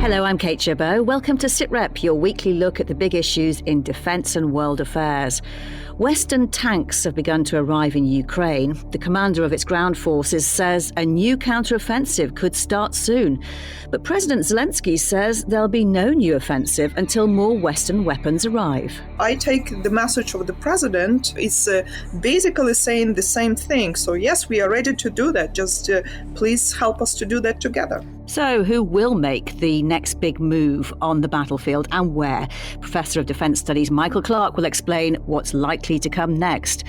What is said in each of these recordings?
Hello, I'm Kate Chabot. Welcome to Sitrep, your weekly look at the big issues in defence and world affairs. Western tanks have begun to arrive in Ukraine. The commander of its ground forces says a new counter-offensive could start soon. But President Zelensky says there'll be no new offensive until more Western weapons arrive. I take the message of the president is basically saying the same thing. So yes, we are ready to do that. Just please help us to do that together. So who will make the next big move on the battlefield and where? Professor of Defence Studies Michael Clarke will explain what's likely to come next.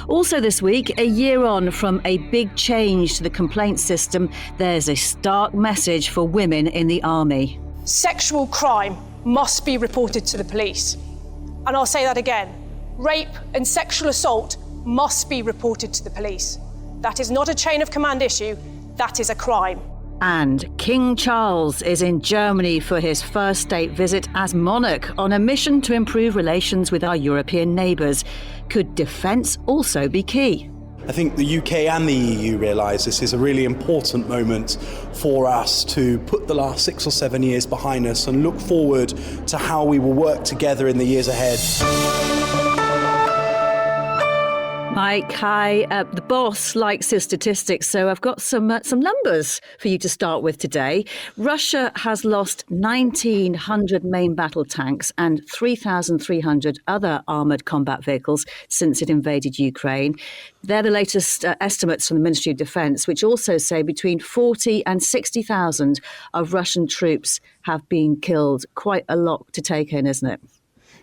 Also this week, a year on from a big change to the complaint system, there's a stark message for women in the army. Sexual crime must be reported to the police. And I'll say that again. Rape and sexual assault must be reported to the police. That is not a chain of command issue, that is a crime. And King Charles is in Germany for his first state visit as monarch on a mission to improve relations with our European neighbours. Could defence also be key? I think the UK and the EU realise this is a really important moment for us to put the last 6 or 7 years behind us and look forward to how we will work together in the years ahead. Mike, hi. The boss likes his statistics, so I've got some numbers for you to start with today. Russia has lost 1,900 main battle tanks and 3,300 other armoured combat vehicles since it invaded Ukraine. They're the latest estimates from the Ministry of Defence, which also say between 40 and 60,000 of Russian troops have been killed. Quite a lot to take in, isn't it?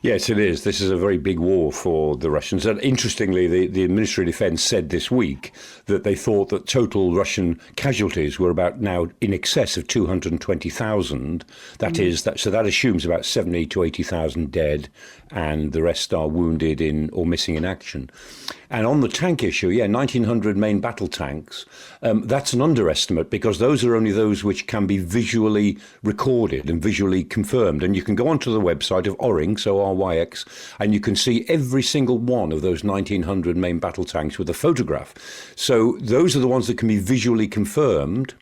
Yes, it is. This is a very big war for the Russians. And interestingly, the Ministry of Defence said this week that they thought that total Russian casualties were about now in excess of 220,000. So that assumes about 70 to 80,000 dead, and the rest are wounded or missing in action. And on the tank issue, 1,900 main battle tanks, that's an underestimate because those are only those which can be visually recorded and visually confirmed. And you can go onto the website of ORYX, so RYX, and you can see every single one of those 1,900 main battle tanks with a photograph. So those are the ones that can be visually confirmed.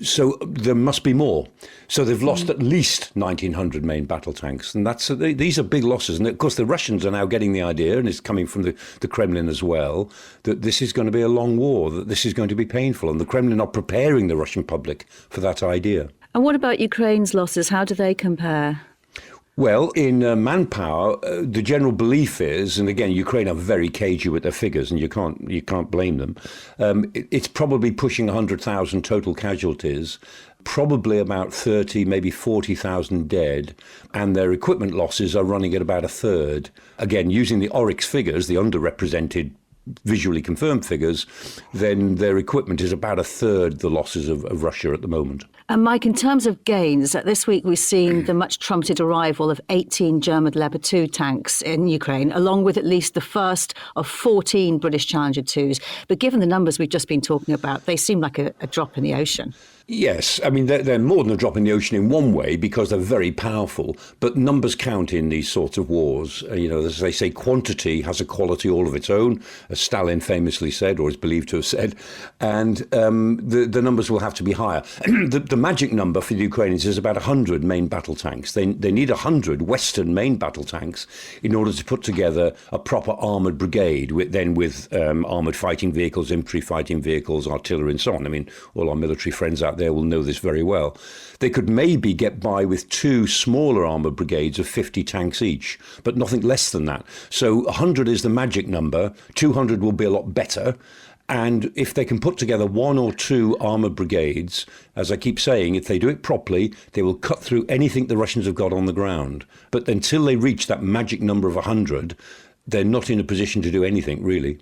So there must be more. So they've lost at least 1,900 main battle tanks. And these are big losses. And of course, the Russians are now getting the idea, and it's coming from the Kremlin as well, that this is going to be a long war, that this is going to be painful. And the Kremlin are preparing the Russian public for that idea. And what about Ukraine's losses? How do they compare? Well, in manpower, the general belief is, and again, Ukraine are very cagey with their figures, and you can't blame them. It's probably pushing 100,000 total casualties, probably about 30, maybe 40,000 dead, and their equipment losses are running at about a third. Again, using the ORYX figures, the underrepresented visually confirmed figures, then their equipment is about a third the losses of Russia at the moment. And Mike, in terms of gains, this week we've seen the much trumpeted arrival of 18 German Leopard 2 tanks in Ukraine, along with at least the first of 14 British Challenger 2s. But given the numbers we've just been talking about, they seem like a drop in the ocean. Yes, I mean, they're more than a drop in the ocean in one way because they're very powerful, but numbers count in these sorts of wars. As they say, quantity has a quality all of its own, as Stalin famously said, or is believed to have said, and the numbers will have to be higher. The magic number for the Ukrainians is about 100 main battle tanks. They need 100 Western main battle tanks in order to put together a proper armoured brigade, with armoured fighting vehicles, infantry fighting vehicles, artillery and so on. I mean, all our military friends out there will know this very well. They could maybe get by with 2 smaller armoured brigades of 50 tanks each, but nothing less than that. So 100 is the magic number. 200 will be a lot better. And if they can put together 1 or 2 armoured brigades, as I keep saying, if they do it properly, they will cut through anything the Russians have got on the ground. But until they reach that magic number of 100, they're not in a position to do anything, really.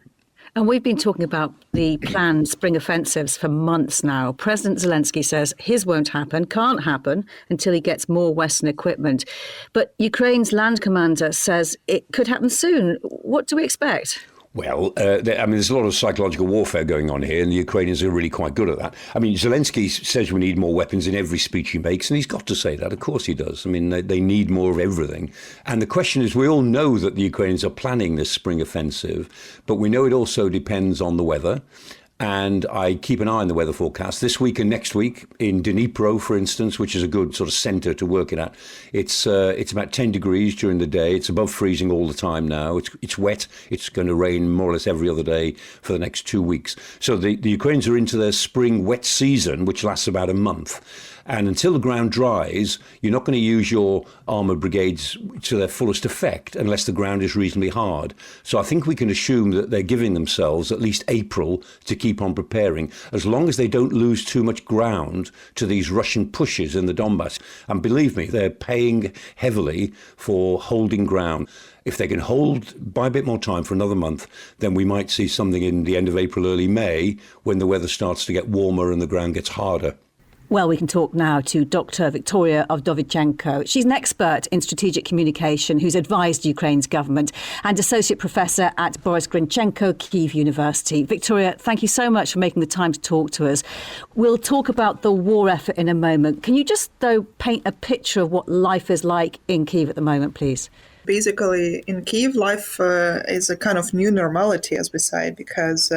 And we've been talking about the planned spring offensives for months now. President Zelensky says his won't happen, can't happen until he gets more Western equipment. But Ukraine's land commander says it could happen soon. What do we expect? Well, there's a lot of psychological warfare going on here, and the Ukrainians are really quite good at that. I mean, Zelensky says we need more weapons in every speech he makes, and he's got to say that. Of course he does. I mean, they need more of everything. And the question is, we all know that the Ukrainians are planning this spring offensive, but we know it also depends on the weather. And I keep an eye on the weather forecast. This week and next week in Dnipro, for instance, which is a good sort of centre to work it at, it's about 10 degrees during the day. It's above freezing all the time now. It's wet. It's going to rain more or less every other day for the next 2 weeks. So the Ukrainians are into their spring wet season, which lasts about a month. And until the ground dries, you're not going to use your armoured brigades to their fullest effect unless the ground is reasonably hard. So I think we can assume that they're giving themselves at least April to keep on preparing, as long as they don't lose too much ground to these Russian pushes in the Donbass. And believe me, they're paying heavily for holding ground. If they can hold by a bit more time for another month, then we might see something in the end of April, early May, when the weather starts to get warmer and the ground gets harder. Well, we can talk now to Dr. Victoria Ovdovichenko. She's an expert in strategic communication who's advised Ukraine's government and associate professor at Boris Grinchenko Kyiv University. Victoria, thank you so much for making the time to talk to us. We'll talk about the war effort in a moment. Can you just, though, paint a picture of what life is like in Kyiv at the moment, please? Basically, in Kyiv, life is a kind of new normality, as we say, because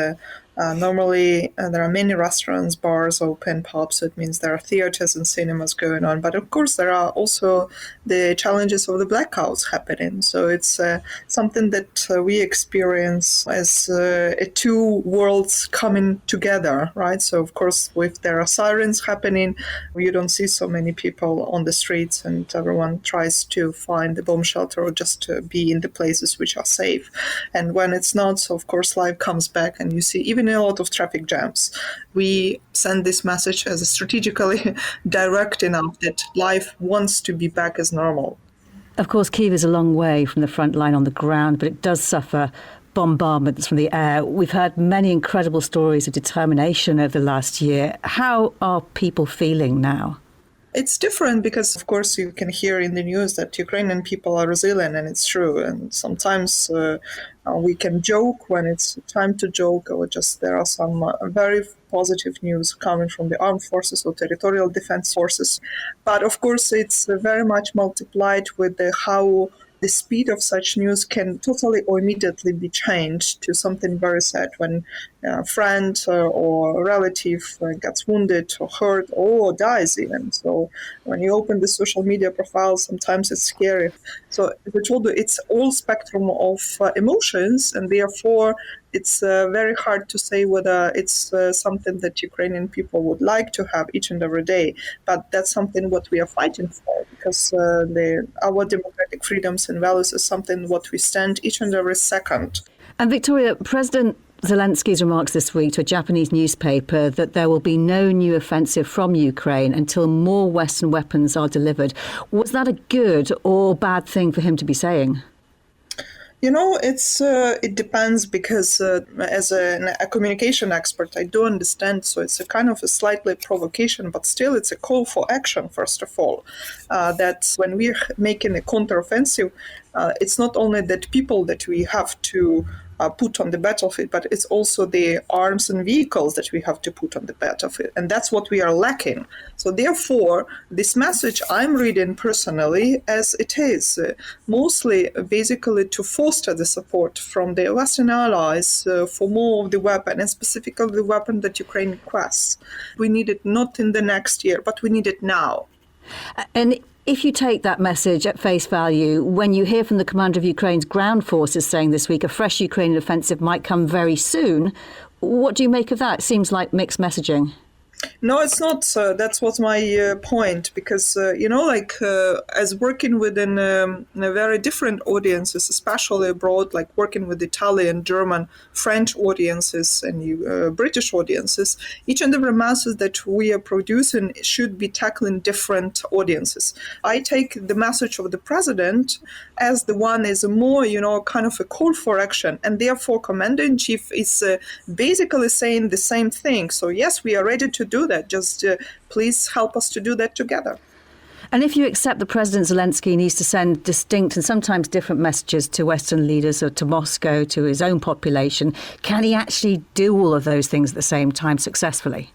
normally there are many restaurants, bars open, pubs, so it means there are theaters and cinemas going on. But of course, there are also the challenges of the blackouts happening. So it's something that we experience as two worlds coming together, right? So of course, if there are sirens happening, you don't see so many people on the streets, and everyone tries to find a bomb shelter or just to be in the places which are safe. And when it's not, so of course, life comes back, and you see even a lot of traffic jams. We send this message as a strategically direct enough that life wants to be back as normal. Of course, Kyiv is a long way from the front line on the ground, but it does suffer bombardments from the air. We've heard many incredible stories of determination over the last year. How are people feeling now? It's different because, of course, you can hear in the news that Ukrainian people are resilient, and it's true. And sometimes we can joke when it's time to joke, or just there are some very positive news coming from the armed forces or territorial defense forces. But, of course, it's very much multiplied with how the speed of such news can totally or immediately be changed to something very sad when a friend or a relative gets wounded or hurt or dies even. So when you open the social media profiles, sometimes it's scary. So as I told you, it's all spectrum of emotions, and therefore it's very hard to say whether it's something that Ukrainian people would like to have each and every day. But that's something what we are fighting for, because our democratic freedoms and values is something what we stand each and every second. And Victoria, President Zelensky's remarks this week to a Japanese newspaper that there will be no new offensive from Ukraine until more Western weapons are delivered. Was that a good or bad thing for him to be saying? You know, it depends, because as a communication expert, I do understand. So it's a kind of a slightly provocation, but still it's a call for action, first of all. That when we're making a counteroffensive, it's not only that people that we have to put on the battlefield, but it's also the arms and vehicles that we have to put on the battlefield. And that's what we are lacking. So therefore, this message I'm reading personally as it is, mostly basically to foster the support from the Western allies for more of the weapon, and specifically the weapon that Ukraine requests. We need it not in the next year, but we need it now. And if you take that message at face value, when you hear from the commander of Ukraine's ground forces saying this week a fresh Ukrainian offensive might come very soon, what do you make of that? It seems like mixed messaging. No, it's not. That was my point, because, as working within very different audiences, especially abroad, like working with Italian, German, French audiences and British audiences, each and every message that we are producing should be tackling different audiences. I take the message of the president as the one is a more, kind of a call for action. And therefore, Commander-in-Chief is basically saying the same thing. So, yes, we are ready to do that. Just please help us to do that together. And if you accept that President Zelensky needs to send distinct and sometimes different messages to Western leaders or to Moscow, to his own population, can he actually do all of those things at the same time successfully?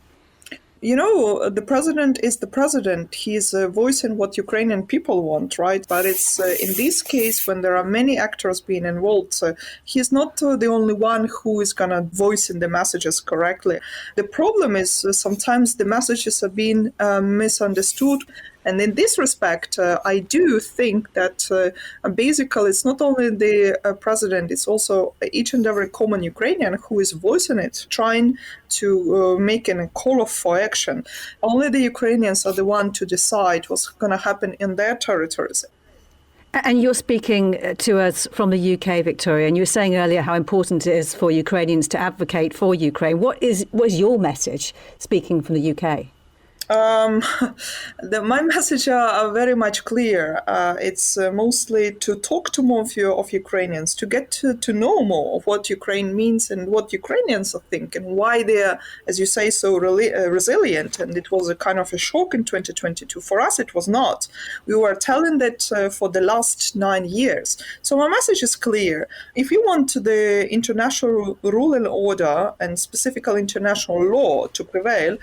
The president is the president. He's voicing what Ukrainian people want, right? But it's in this case, when there are many actors being involved, he's not the only one who is going to voice in the messages correctly. The problem is sometimes the messages are being misunderstood. And in this respect, I do think that basically it's not only the president, it's also each and every common Ukrainian who is voicing it, trying to make a call for action. Only the Ukrainians are the one to decide what's going to happen in their territories. And you're speaking to us from the UK, Victoria, and you were saying earlier how important it is for Ukrainians to advocate for Ukraine. What is your message, speaking from the UK? My message are very much clear. It's mostly to talk to more of Ukrainians, to get to know more of what Ukraine means and what Ukrainians think and why they are, as you say, so resilient. And it was a kind of a shock in 2022. For us, it was not. We were telling that for the last 9 years. So my message is clear. If you want the international rule and order and specifically international law to prevail,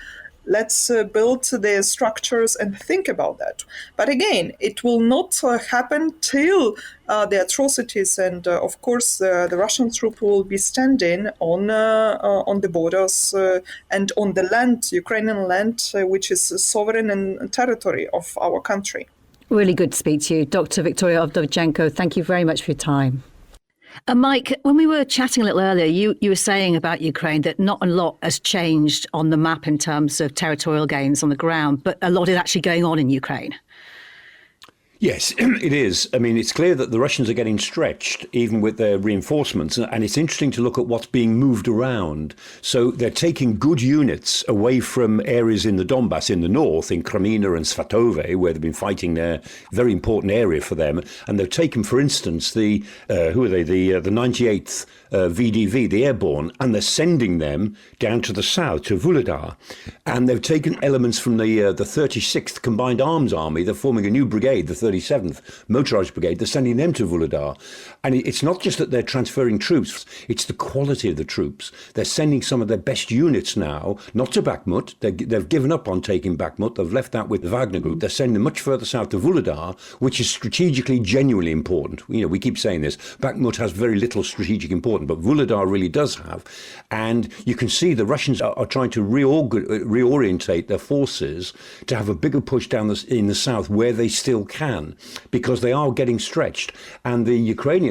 let's build the structures and think about that. But again, it will not happen till the atrocities and, of course, the Russian troops will be standing on the borders and on the land, Ukrainian land, which is sovereign and territory of our country. Really good to speak to you. Dr. Victoria Ovdovchenko, thank you very much for your time. Mike, when we were chatting a little earlier, you were saying about Ukraine that not a lot has changed on the map in terms of territorial gains on the ground, but a lot is actually going on in Ukraine. Yes, it is. I mean, it's clear that the Russians are getting stretched, even with their reinforcements. And it's interesting to look at what's being moved around. So they're taking good units away from areas in the Donbass in the north, in Crimea and Svatove, where they've been fighting there, very important area for them. And they've taken, for instance, the 98th VDV, the airborne, and they're sending them down to the south, to Vuhledar. And they've taken elements from the 36th Combined Arms Army. They're forming a new brigade, the 37th Motorized Brigade. They're sending them to Vuhledar. And it's not just that they're transferring troops, it's the quality of the troops. They're sending some of their best units now, not to Bakhmut. They've given up on taking Bakhmut. They've left that with the Wagner Group. They're sending them much further south to Vuhledar, which is strategically genuinely important. You know, we keep saying this. Bakhmut has very little strategic importance, but Vuhledar really does have. And you can see the Russians are trying to reorientate their forces to have a bigger push down in the south where they still can, because they are getting stretched. And the Ukrainians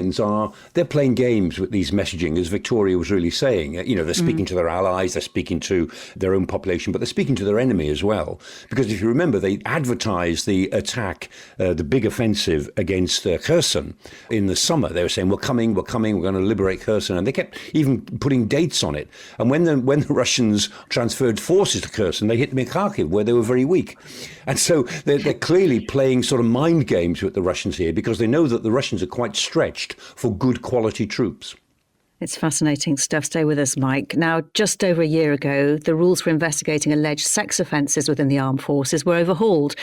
they're playing games with these messaging, as Victoria was really saying. You know, they're speaking to their allies, they're speaking to their own population, but they're speaking to their enemy as well. Because if you remember, they advertised the attack, the big offensive against Kherson in the summer. They were saying, we're coming, we're going to liberate Kherson. And they kept even putting dates on it. And when the Russians transferred forces to Kherson, they hit Kharkiv, where they were very weak. And so they're clearly playing sort of mind games with the Russians here, because they know that the Russians are quite stretched for good quality troops. It's fascinating stuff. Stay with us, Mike. Now, just over a year ago, the rules for investigating alleged sex offences within the armed forces were overhauled.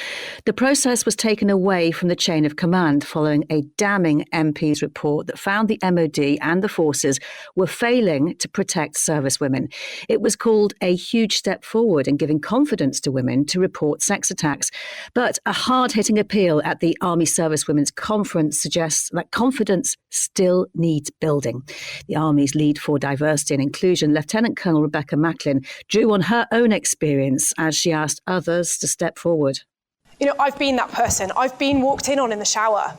The process was taken away from the chain of command following a damning MP's report that found the MOD and the forces were failing to protect servicewomen. It was called a huge step forward in giving confidence to women to report sex attacks. But a hard-hitting appeal at the Army Servicewomen's Conference suggests that confidence still needs building. The Army's lead for diversity and inclusion, Lieutenant Colonel Rebecca Macklin, drew on her own experience as she asked others to step forward. You know, I've been that person. I've been walked in on in the shower.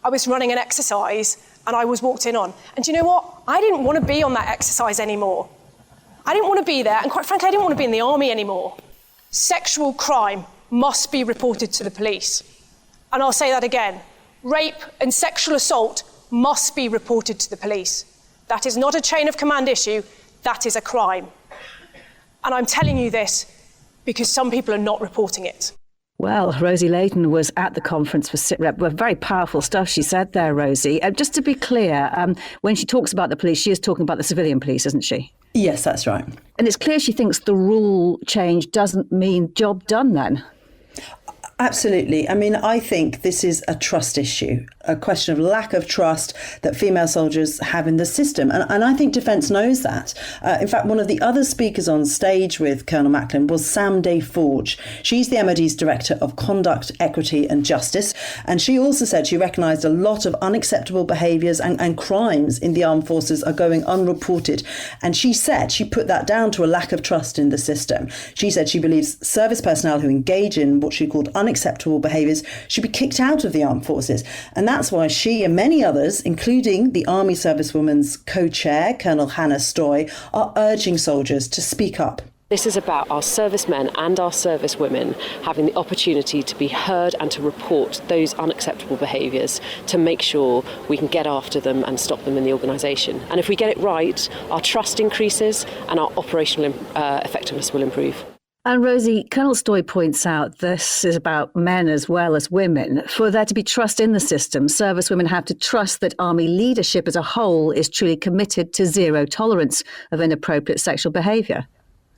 I was running an exercise and I was walked in on. And do you know what? I didn't want to be on that exercise anymore. I didn't want to be there. And quite frankly, I didn't want to be in the army anymore. Sexual crime must be reported to the police. And I'll say that again. Rape and sexual assault must be reported to the police. That is not a chain of command issue, that is a crime. And I'm telling you this because some people are not reporting it. Well, Rosie Layton was at the conference for Sitrep. Well, very powerful stuff she said there, Rosie. Just to be clear, when she talks about the police, she is talking about the civilian police, isn't she? Yes, that's right. And it's clear she thinks the rule change doesn't mean job done then. Absolutely. I mean, I think this is a trust issue, a question of lack of trust that female soldiers have in the system. And I think Defence knows that. In fact, one of the other speakers on stage with Colonel Macklin was Sam Day-Forge. She's the MOD's Director of Conduct, Equity and Justice. And she also said she recognised a lot of unacceptable behaviours and crimes in the armed forces are going unreported. And she said she put that down to a lack of trust in the system. She said she believes service personnel who engage in what she called unacceptable behaviours should be kicked out of the armed forces. And that's why she and many others, including the Army Servicewomen's co-chair, Colonel Hannah Stoy, are urging soldiers to speak up. This is about our servicemen and our servicewomen having the opportunity to be heard and to report those unacceptable behaviours to make sure we can get after them and stop them in the organisation. And if we get it right, our trust increases and our operational effectiveness will improve. And Rosie, Colonel Stoy points out this is about men as well as women. For there to be trust in the system, servicewomen have to trust that Army leadership as a whole is truly committed to zero tolerance of inappropriate sexual behaviour.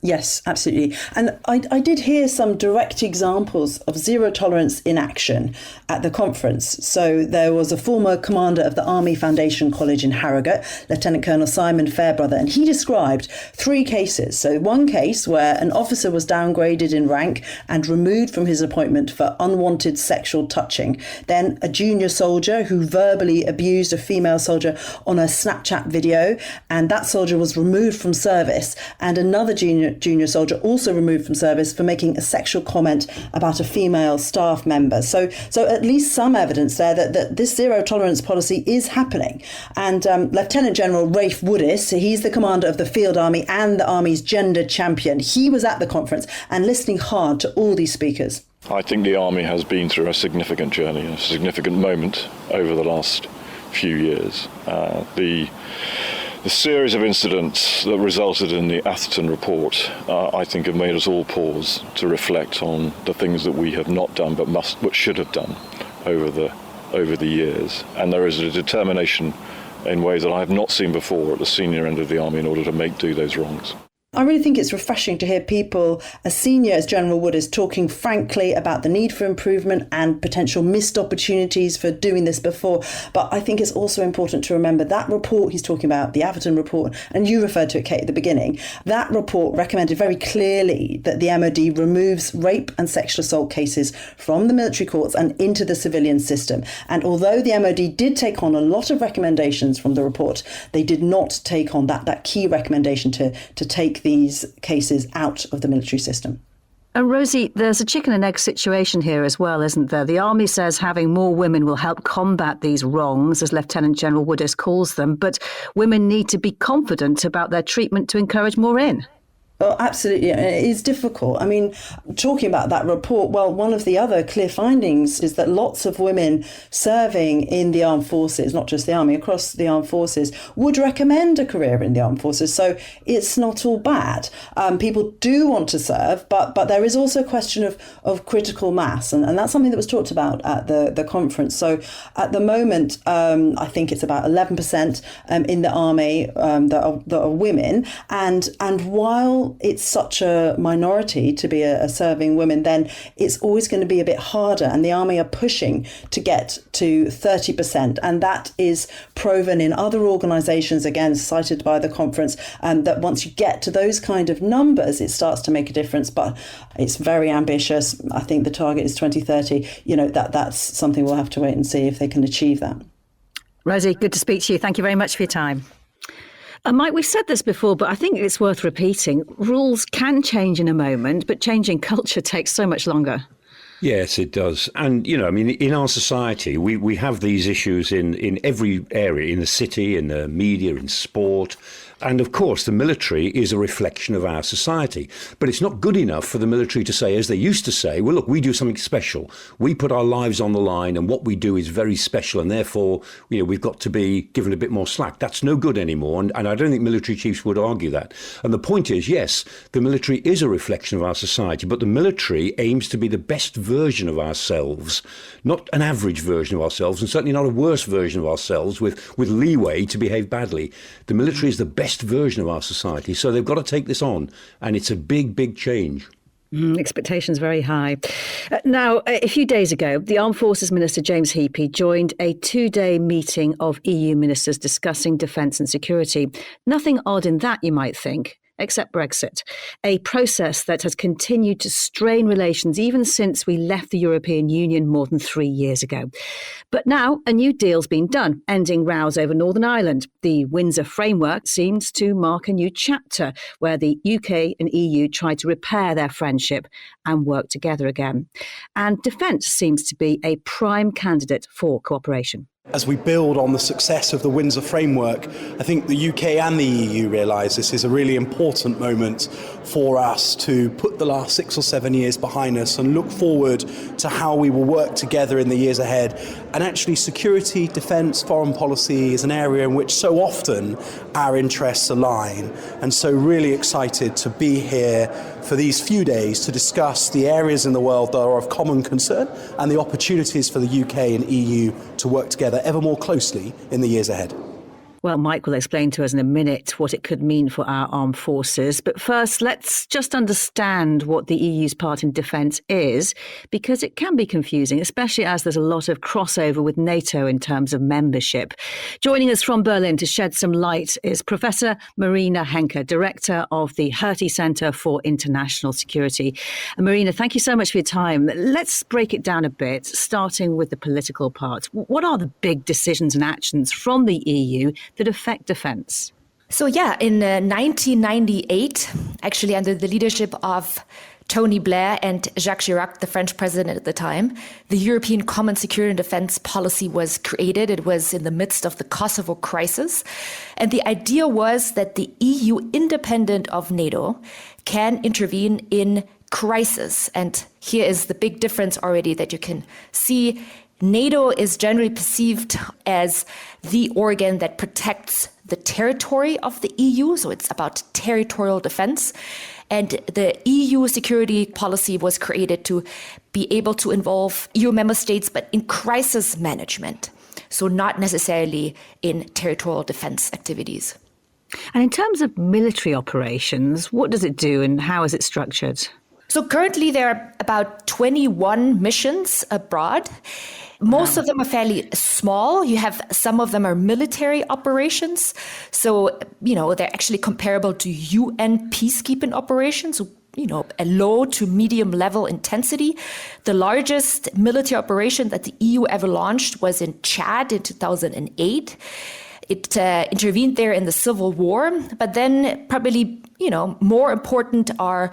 Yes, absolutely. And I did hear some direct examples of zero tolerance in action at the conference. So there was a former commander of the Army Foundation College in Harrogate, Lieutenant Colonel Simon Fairbrother, and he described 3 cases. So one case where an officer was downgraded in rank and removed from his appointment for unwanted sexual touching. Then a junior soldier who verbally abused a female soldier on a Snapchat video, and that soldier was removed from service. And another junior soldier also removed from service for making a sexual comment about a female staff member. So at least some evidence there that this zero tolerance policy is happening. And Lieutenant General Rafe Woodis, he's the commander of the Field Army and the Army's gender champion. He was at the conference and listening hard to all these speakers. I think the Army has been through a significant journey, a significant moment over the last few years. The series of incidents that resulted in the Atherton report, I think, have made us all pause to reflect on the things that we have not done but should have done over the years. And there is a determination in ways that I have not seen before at the senior end of the Army in order to make do those wrongs. I really think it's refreshing to hear people as senior as General Wood is talking frankly about the need for improvement and potential missed opportunities for doing this before. But I think it's also important to remember that report he's talking about, the Atherton report, and you referred to it, Kate, at the beginning, that report recommended very clearly that the MOD removes rape and sexual assault cases from the military courts and into the civilian system. And although the MOD did take on a lot of recommendations from the report, they did not take on that key recommendation to take these cases out of the military system. And Rosie, there's a chicken and egg situation here as well, isn't there? The Army says having more women will help combat these wrongs, as Lieutenant General Woodis calls them, but women need to be confident about their treatment to encourage more in. Oh, absolutely. It is difficult. I mean, talking about that report, well, one of the other clear findings is that lots of women serving in the armed forces, not just the Army, across the armed forces, would recommend a career in the armed forces. So it's not all bad. People do want to serve, but there is also a question of critical mass. And that's something that was talked about at the conference. So at the moment, I think it's about 11% in the Army that are women. And while it's such a minority to be a serving woman, then it's always going to be a bit harder. And the Army are pushing to get to 30%. And that is proven in other organisations, again, cited by the conference, that once you get to those kind of numbers, it starts to make a difference. But it's very ambitious. I think the target is 2030. You know, that's something we'll have to wait and see if they can achieve that. Rosie, good to speak to you. Thank you very much for your time. Mike, we've said this before, but I think it's worth repeating. Rules can change in a moment, but changing culture takes so much longer. Yes, it does. And, you know, I mean, in our society, we have these issues in every area, in the city, in the media, in sport. And of course, the military is a reflection of our society. But it's not good enough for the military to say, as they used to say, well, look, we do something special. We put our lives on the line and what we do is very special. And therefore, you know, we've got to be given a bit more slack. That's no good anymore. And I don't think military chiefs would argue that. And the point is, yes, the military is a reflection of our society, but the military aims to be the best version of ourselves, not an average version of ourselves, and certainly not a worse version of ourselves with leeway to behave badly. The military is the best version of our society. So they've got to take this on. And it's a big, big change. Expectations very high. Now, a few days ago, the Armed Forces Minister James Heappey joined a 2-day meeting of EU ministers discussing defence and security. Nothing odd in that, you might think, except Brexit, a process that has continued to strain relations even since we left the European Union more than 3 years ago. But now a new deal's been done, ending rows over Northern Ireland. The Windsor Framework seems to mark a new chapter where the UK and EU try to repair their friendship and work together again. And defence seems to be a prime candidate for cooperation. As we build on the success of the Windsor Framework, I think the UK and the EU realise this is a really important moment for us to put the last 6 or 7 years behind us and look forward to how we will work together in the years ahead. And actually security, defence, foreign policy is an area in which so often our interests align. And so really excited to be here for these few days to discuss the areas in the world that are of common concern and the opportunities for the UK and EU to work together ever more closely in the years ahead. Well, Mike will explain to us in a minute what it could mean for our armed forces. But first, let's just understand what the EU's part in defence is, because it can be confusing, especially as there's a lot of crossover with NATO in terms of membership. Joining us from Berlin to shed some light is Professor Marina Henke, Director of the Hertie Centre for International Security. And Marina, thank you so much for your time. Let's break it down a bit, starting with the political part. What are the big decisions and actions from the EU that affect defence? So in 1998, actually under the leadership of Tony Blair and Jacques Chirac, the French president at the time, the European Common Security and Defence Policy was created. It was in the midst of the Kosovo crisis. And the idea was that the EU, independent of NATO, can intervene in crisis. And here is the big difference already that you can see. NATO is generally perceived as the organ that protects the territory of the EU, so it's about territorial defense. And the EU security policy was created to be able to involve EU member states, but in crisis management, so not necessarily in territorial defense activities. And in terms of military operations, what does it do and how is it structured? So currently there are about 21 missions abroad. Most of them are fairly small. You have some of them are military operations. So, they're actually comparable to UN peacekeeping operations, a low to medium level intensity. The largest military operation that the EU ever launched was in Chad in 2008. It intervened there in the civil war, but then probably, more important are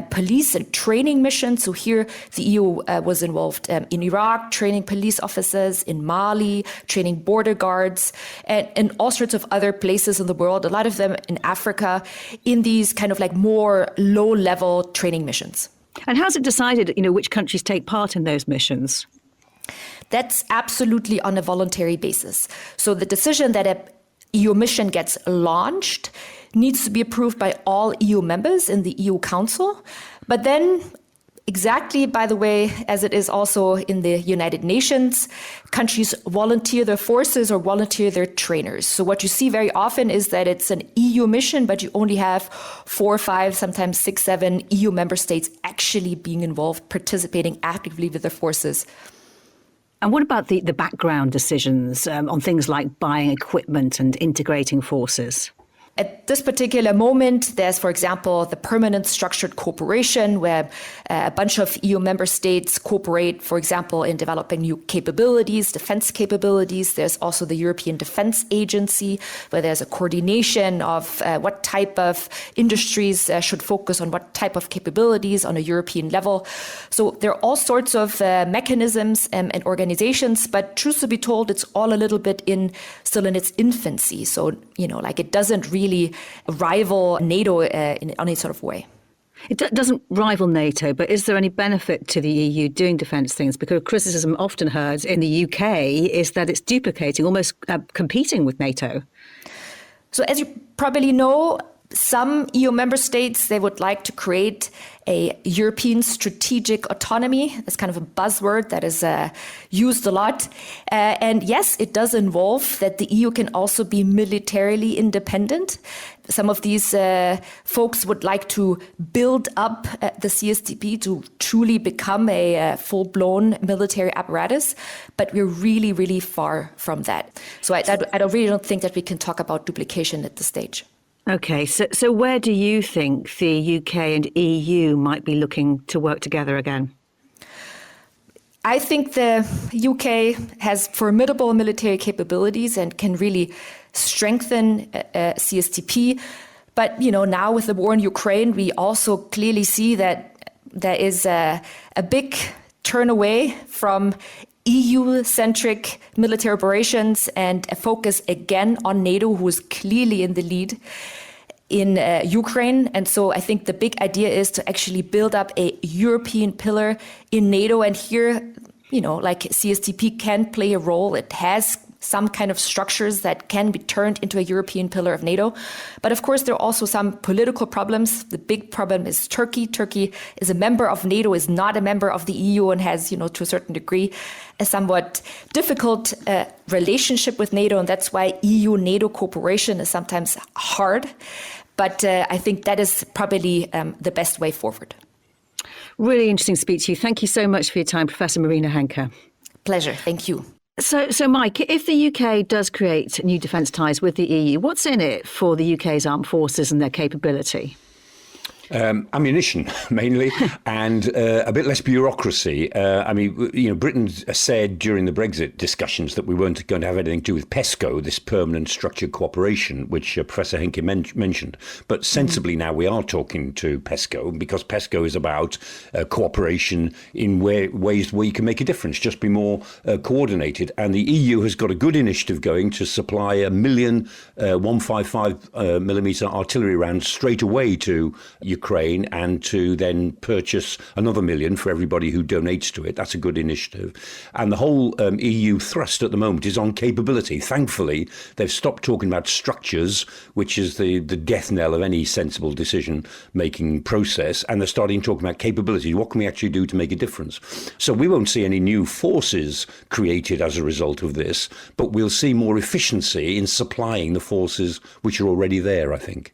police and training missions. So here the EU was involved in Iraq, training police officers, in Mali, training border guards, and all sorts of other places in the world, a lot of them in Africa, in these kind of like more low-level training missions. And how's it decided, which countries take part in those missions? That's absolutely on a voluntary basis. So the decision that an EU mission gets launched needs to be approved by all EU members in the EU Council. But then, exactly, by the way, as it is also in the United Nations, countries volunteer their forces or volunteer their trainers. So what you see very often is that it's an EU mission, but you only have 4 or 5, sometimes 6, 7 EU member states actually being involved, participating actively with their forces. And what about the background decisions on things like buying equipment and integrating forces? At this particular moment, there's, for example, the permanent structured cooperation where a bunch of EU member states cooperate, for example, in developing new capabilities, defense capabilities. There's also the European Defense Agency, where there's a coordination of what type of industries should focus on what type of capabilities on a European level. So there are all sorts of mechanisms and organizations, but truth to be told, it's all a little bit still in its infancy. So, it doesn't really rival NATO in any sort of way. It doesn't rival NATO, but is there any benefit to the EU doing defence things? Because criticism often heard in the UK is that it's duplicating, almost competing with NATO. So as you probably know, Some EU member states, they would like to create a European strategic autonomy. That's kind of a buzzword that is used a lot. And yes, it does involve that the EU can also be militarily independent. Some of these folks would like to build up the CSDP to truly become a full-blown military apparatus, but we're really, really far from that. So I really don't think that we can talk about duplication at this stage. Okay, so where do you think the UK and EU might be looking to work together again? I think the UK has formidable military capabilities and can really strengthen CSTP. But, now with the war in Ukraine, we also clearly see that there is a big turn away from EU-centric military operations and a focus again on NATO, who is clearly in the lead in Ukraine. And so I think the big idea is to actually build up a European pillar in NATO. And here, like CSTP can play a role. It has some kind of structures that can be turned into a European pillar of NATO. But of course, there are also some political problems. The big problem is Turkey. Turkey is a member of NATO, is not a member of the EU, and has, to a certain degree, a somewhat difficult relationship with NATO. And that's why EU-NATO cooperation is sometimes hard. But I think that is probably the best way forward. Really interesting to speak to you. Thank you so much for your time, Professor Marina Henke. Pleasure. Thank you. So, Mike, if the UK does create new defence ties with the EU, what's in it for the UK's armed forces and their capability? Ammunition, mainly, and a bit less bureaucracy. Britain said during the Brexit discussions that we weren't going to have anything to do with PESCO, this permanent structured cooperation, which Professor Henke mentioned. But sensibly now we are talking to PESCO, because PESCO is about cooperation in ways where you can make a difference, just be more coordinated. And the EU has got a good initiative going to supply 1 million 155 millimetre artillery rounds straight away to Ukraine, and to then purchase another 1 million for everybody who donates to it. That's a good initiative. And the whole EU thrust at the moment is on capability. Thankfully, they've stopped talking about structures, which is the death knell of any sensible decision-making process, and they're starting to talk about capability. What can we actually do to make a difference? So we won't see any new forces created as a result of this, but we'll see more efficiency in supplying the forces which are already there, I think.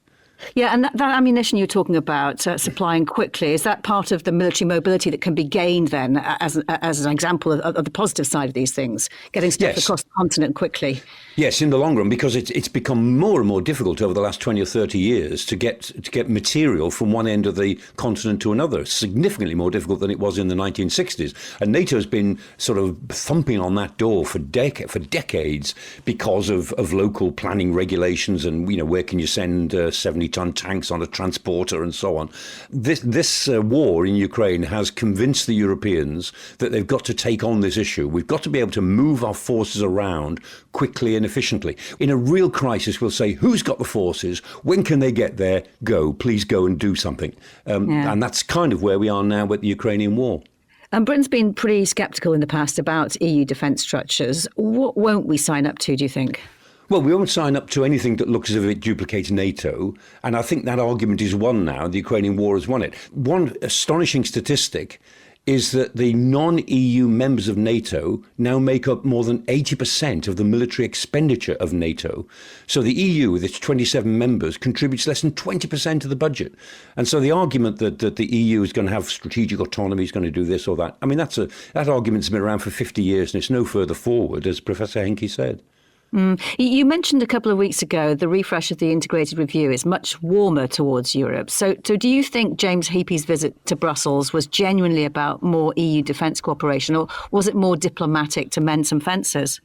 Yeah, and that ammunition you're talking about, supplying quickly, is that part of the military mobility that can be gained then as an example of the positive side of these things, getting stuff across the continent quickly? Yes, in the long run, because it's become more and more difficult over the last 20 or 30 years to get material from one end of the continent to another, significantly more difficult than it was in the 1960s. And NATO has been sort of thumping on that door for decades because of local planning regulations and, where can you send 70-ton tanks on a transporter and so on. This war in Ukraine has convinced the Europeans that they've got to take on this issue. We've got to be able to move our forces around quickly and efficiently. In a real crisis, we'll say, who's got the forces? When can they get there? Please go and do something. And that's kind of where we are now with the Ukrainian war. And Britain's been pretty sceptical in the past about EU defence structures. What won't we sign up to, do you think? Well, we won't sign up to anything that looks as if it duplicates NATO. And I think that argument is won now. The Ukrainian war has won it. One astonishing statistic is that the non-EU members of NATO now make up more than 80% of the military expenditure of NATO. So the EU, with its 27 members, contributes less than 20% of the budget. And so the argument that the EU is going to have strategic autonomy, is going to do this or that, that argument's been around for 50 years and it's no further forward, as Professor Henke said. You mentioned a couple of weeks ago the refresh of the integrated review is much warmer towards Europe. So do you think James Heapi's visit to Brussels was genuinely about more EU defence cooperation, or was it more diplomatic to mend some fences?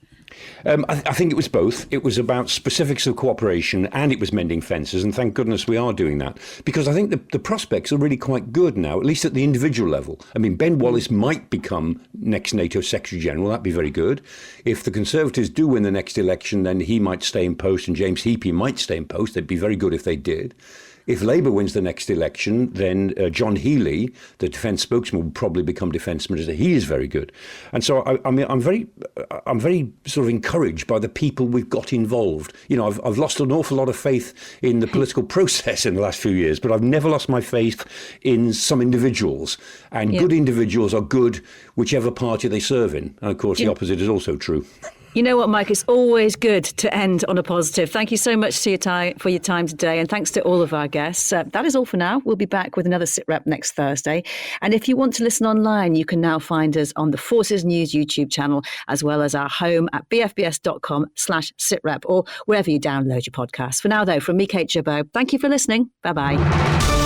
I think it was both. It was about specifics of cooperation and it was mending fences. And thank goodness we are doing that, because I think the prospects are really quite good now, at least at the individual level. Ben Wallace might become next NATO Secretary General. That'd be very good. If the Conservatives do win the next election, then he might stay in post and James Heapy might stay in post. They'd be very good if they did. If Labour wins the next election, then John Healey, the defence spokesman, will probably become defence minister. He is very good. And so I'm very sort of encouraged by the people we've got involved. You know, I've lost an awful lot of faith in the political process in the last few years, but I've never lost my faith in some individuals. And good individuals are good whichever party they serve in. And of course, the opposite is also true. You know what, Mike? It's always good to end on a positive. Thank you so much for your time today. And thanks to all of our guests. That is all for now. We'll be back with another Sitrep next Thursday. And if you want to listen online, you can now find us on the Forces News YouTube channel, as well as our home at bfbs.com/sitrep or wherever you download your podcasts. For now, though, from me, Kate Gibbo, thank you for listening. Bye-bye.